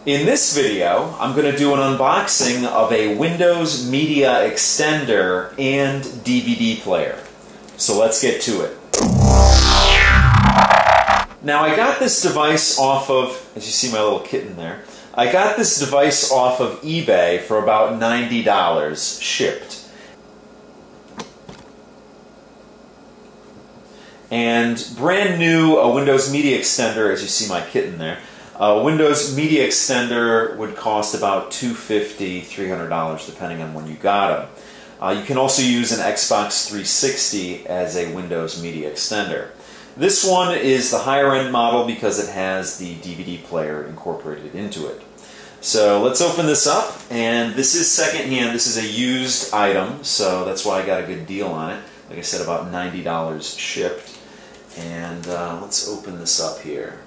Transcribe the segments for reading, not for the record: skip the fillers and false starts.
In this video, I'm going to do an unboxing of a Windows Media Extender and DVD player. So let's get to it. Now I got this device off of, as you see my little kitten there, I got this device off of eBay for about $90 shipped. And brand new, a Windows Media Extender, as you see my kitten there, a Windows Media Extender would cost about $250, $300 depending on when you got them. You can also use an Xbox 360 as a Windows Media Extender. This one is the higher end model because it has the DVD player incorporated into it. So let's open this up, and this is secondhand. This is a used item, so that's why I got a good deal on it. Like I said, about $90 shipped. And let's open this up here.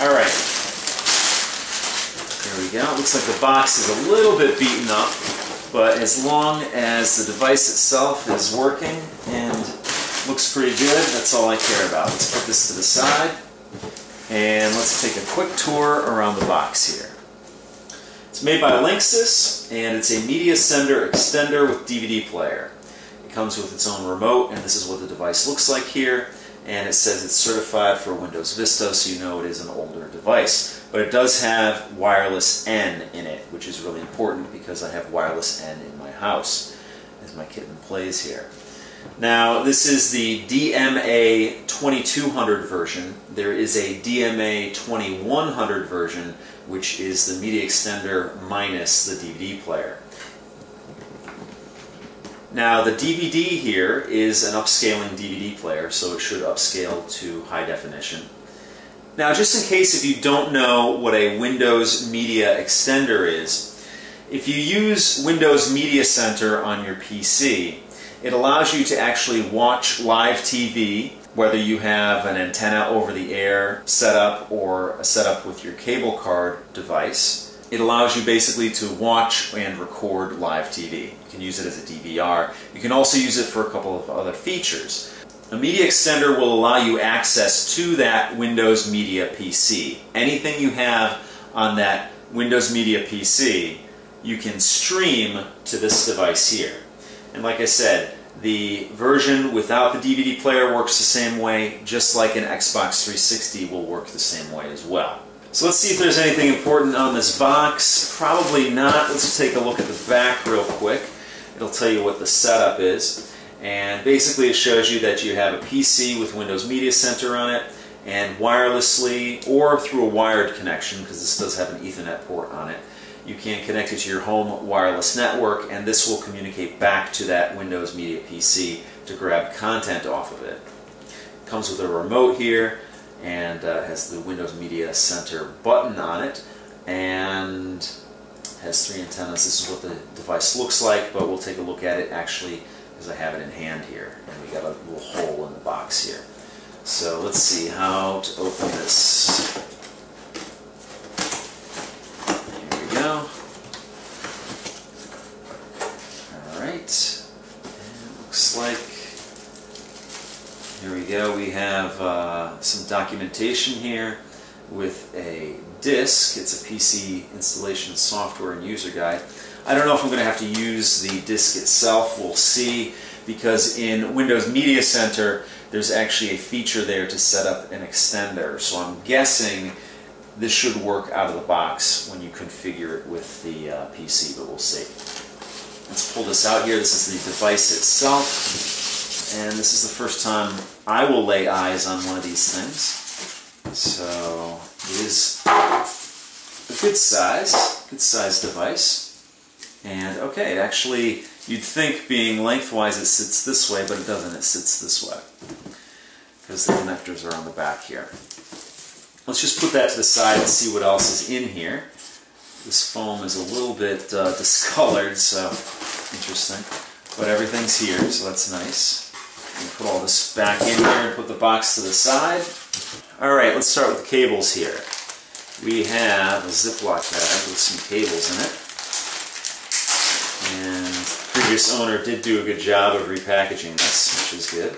Alright, there we go. It looks like the box is a little bit beaten up, but as long as the device itself is working and looks pretty good, that's all I care about. Let's put this to the side, and let's take a quick tour around the box here. It's made by Linksys, and it's a Media Center Extender with DVD player. It comes with its own remote, and this is what the device looks like here. And it says it's certified for Windows Vista, so you know it is an older device. But it does have wireless N in it, which is really important because I have wireless N in my house, as my kitten plays here. Now, this is the DMA2200461 version. There is a DMA22100 version, which is the Media Extender minus the DVD player. Now the DVD here is an upscaling DVD player, so it should upscale to high definition. Now just in case if you don't know what a Windows Media Extender is, if you use Windows Media Center on your PC, it allows you to actually watch live TV, whether you have an antenna over the air setup or a setup with your cable card device. It allows you basically to watch and record live TV. You can use it as a DVR. You can also use it for a couple of other features. A Media Extender will allow you access to that Windows Media PC. Anything you have on that Windows Media PC, you can stream to this device here. And like I said, the version without the DVD player works the same way, just like an Xbox 360 will work the same way as well. So let's see if there's anything important on this box. Probably not. Let's take a look at the back real quick. It'll tell you what the setup is. And basically it shows you that you have a PC with Windows Media Center on it, and wirelessly or through a wired connection, because this does have an Ethernet port on it, you can connect it to your home wireless network, and this will communicate back to that Windows Media PC to grab content off of it. It comes with a remote here, and has the Windows Media Center button on it, and has 3 antennas. This is what the device looks like, but we'll take a look at it actually because I have it in hand here, and we got a little hole in the box here. So let's see how to open this. Here we go. Alright, and it looks like, here we go, we have some documentation here with a disk. It's a PC installation software and user guide. I don't know if I'm going to have to use the disk itself. We'll see, because in Windows Media Center there's actually a feature there to set up an extender. So I'm guessing this should work out of the box when you configure it with the PC, but we'll see. Let's pull this out here. This is the device itself. And this is the first time I will lay eyes on one of these things. So it is a good size device. And okay, actually you'd think being lengthwise it sits this way, but it doesn't. It sits this way because the connectors are on the back here. Let's just put that to the side and see what else is in here. This foam is a little bit discolored, so interesting. But everything's here, so that's nice. Put all this back in here and put the box to the side. Alright, let's start with the cables here. We have a Ziploc bag with some cables in it. And the previous owner did do a good job of repackaging this, which is good.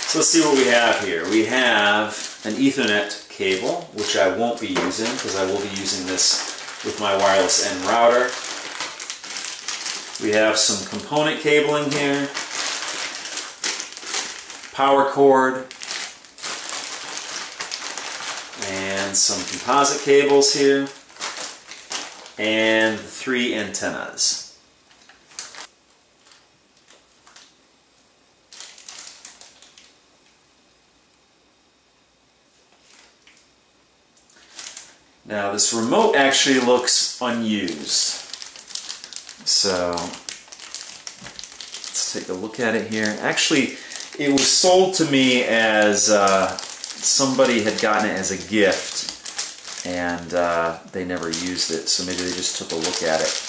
So let's see what we have here. We have an Ethernet cable, which I won't be using because I will be using this with my wireless N router. We have some component cabling here, power cord, and some composite cables here, and 3 antennas. Now this remote actually looks unused. So let's take a look at it here. Actually, it was sold to me as somebody had gotten it as a gift and they never used it, so maybe they just took a look at it.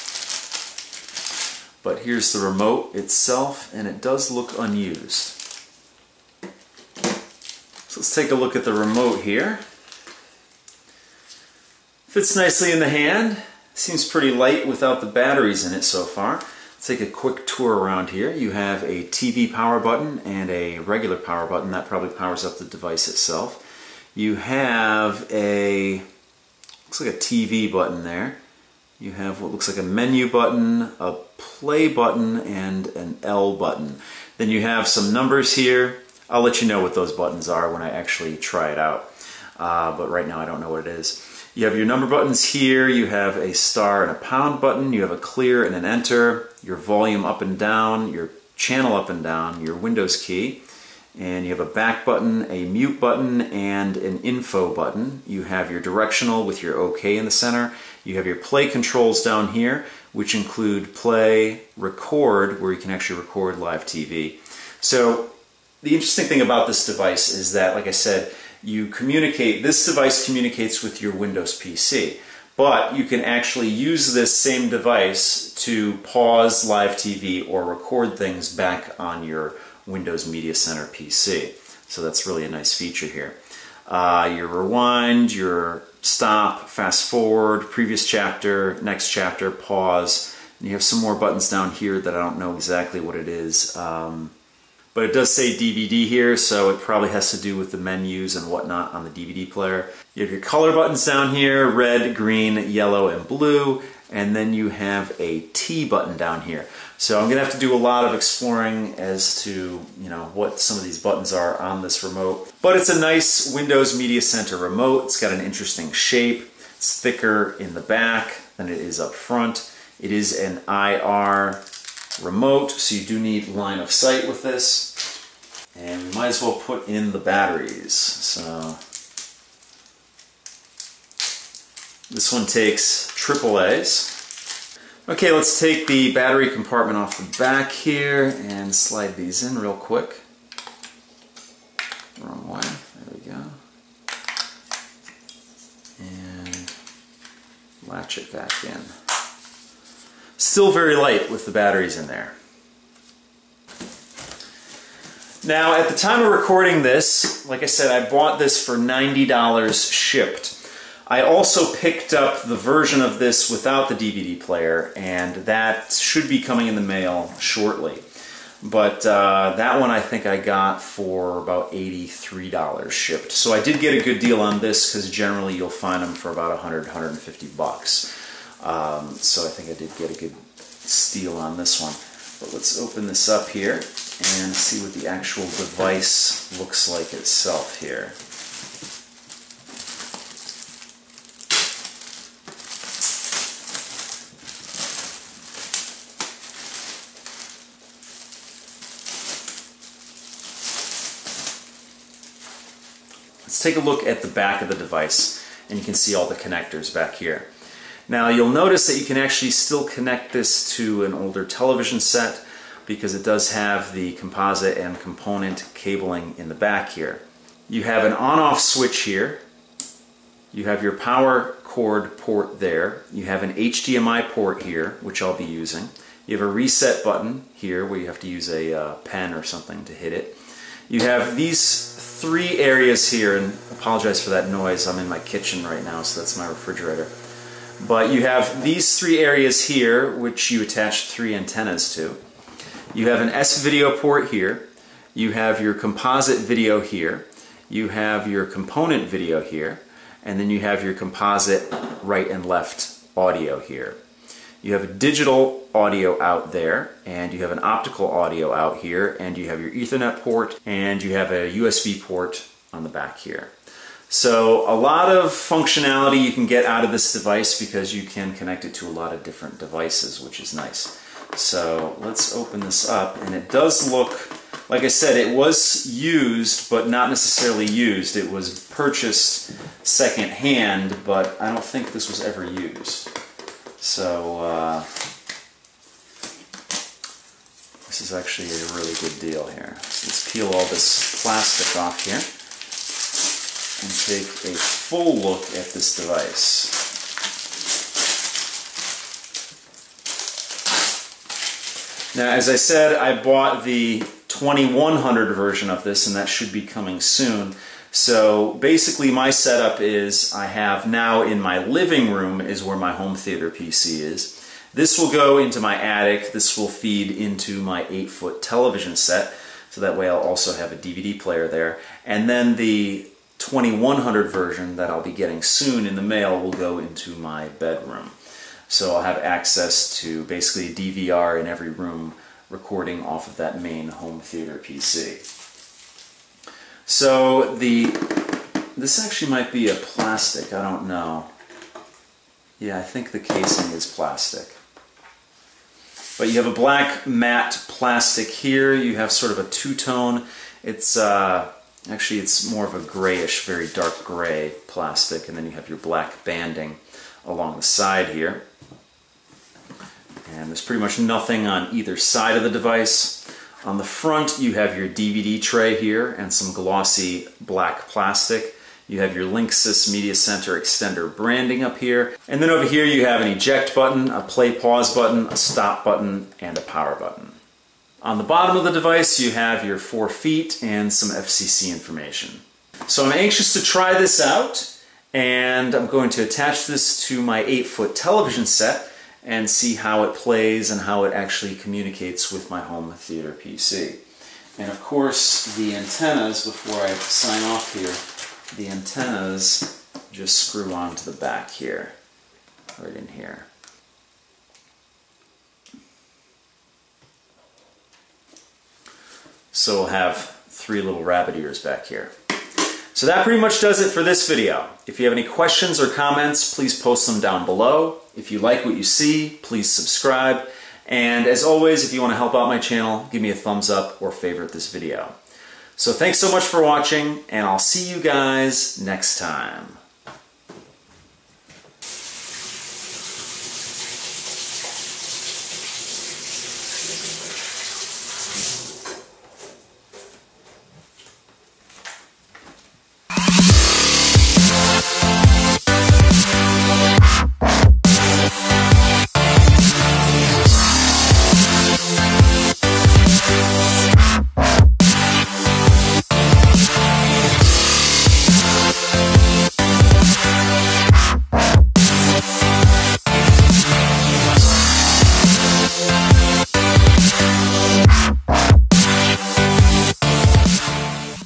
But here's the remote itself, and it does look unused. So let's take a look at the remote here. Fits nicely in the hand. Seems pretty light without the batteries in it so far. Let's take a quick tour around here. You have a TV power button and a regular power button. That probably powers up the device itself. You have a, looks like a TV button there. You have what looks like a menu button, a play button, and an L button. Then you have some numbers here. I'll let you know what those buttons are when I actually try it out. But right now I don't know what it is. You have your number buttons here, you have a star and a pound button, you have a clear and an enter, your volume up and down, your channel up and down, your Windows key, and you have a back button, a mute button, and an info button. You have your directional with your OK in the center. You have your play controls down here, which include play, record, where you can actually record live TV. So the interesting thing about this device is that, like I said, this device communicates with your Windows PC, but you can actually use this same device to pause live TV or record things back on your Windows Media Center PC. So that's really a nice feature here. Your rewind, your stop, fast forward, previous chapter, next chapter, pause, and you have some more buttons down here that I don't know exactly what it is. But it does say DVD here, so it probably has to do with the menus and whatnot on the DVD player. You have your color buttons down here, red, green, yellow, and blue, and then you have a T button down here. So I'm going to have to do a lot of exploring as to what some of these buttons are on this remote. But it's a nice Windows Media Center remote. It's got an interesting shape. It's thicker in the back than it is up front. It is an IR remote, so you do need line of sight with this. And we might as well put in the batteries. So this one takes AAAs. Okay, let's take the battery compartment off the back here and slide these in real quick. Wrong way. There we go. And latch it back in. Still very light with the batteries in there. Now, at the time of recording this, like I said, I bought this for $90 shipped. I also picked up the version of this without the DVD player, and that should be coming in the mail shortly. But that one I think I got for about $83 shipped. So I did get a good deal on this because generally you'll find them for about $100–150. So I think I did get a good steal on this one. But let's open this up here and see what the actual device looks like itself here. Let's take a look at the back of the device, and you can see all the connectors back here. Now you'll notice that you can actually still connect this to an older television set because it does have the composite and component cabling in the back here. You have an on-off switch here. You have your power cord port there. You have an HDMI port here, which I'll be using. You have a reset button here where you have to use a pen or something to hit it. You have these three areas here, and I apologize for that noise. I'm in my kitchen right now, so that's my refrigerator. But you have these three areas here, which you attach three antennas to. You have an S-video port here. You have your composite video here. You have your component video here. And then you have your composite right and left audio here. You have a digital audio out there, and you have an optical audio out here, and you have your Ethernet port, and you have a USB port on the back here. So a lot of functionality you can get out of this device because you can connect it to a lot of different devices, which is nice. So let's open this up, and it does look, like I said, it was used, but not necessarily used. It was purchased second-hand, but I don't think this was ever used. So this is actually a really good deal here. So let's peel all this plastic off here and take a full look at this device. Now, as I said, I bought the 2100 version of this, and that should be coming soon. So basically my setup is I have now in my living room is where my home theater PC is. This will go into my attic. This will feed into my 8-foot television set, so that way I'll also have a DVD player there. And then the 2100 version that I'll be getting soon in the mail will go into my bedroom. So I'll have access to basically a DVR in every room recording off of that main home theater PC. So this actually might be a plastic, I don't know. Yeah, I think the casing is plastic. But you have a black matte plastic here. You have sort of a two-tone. It's actually it's more of a grayish, very dark gray plastic, and then you have your black banding along the side here. And there's pretty much nothing on either side of the device. On the front you have your DVD tray here and some glossy black plastic. You have your Linksys Media Center extender branding up here. And then over here you have an eject button, a play pause button, a stop button, and a power button. On the bottom of the device you have your 4 feet and some FCC information. So I'm anxious to try this out, and I'm going to attach this to my 8-foot television set and see how it plays and how it actually communicates with my home theater PC. And of course the antennas, before I sign off here, the antennas just screw onto the back here, right in here. So we'll have 3 little rabbit ears back here. So that pretty much does it for this video. If you have any questions or comments, please post them down below. If you like what you see, please subscribe. And as always, if you want to help out my channel, give me a thumbs up or favorite this video. So thanks so much for watching, and I'll see you guys next time.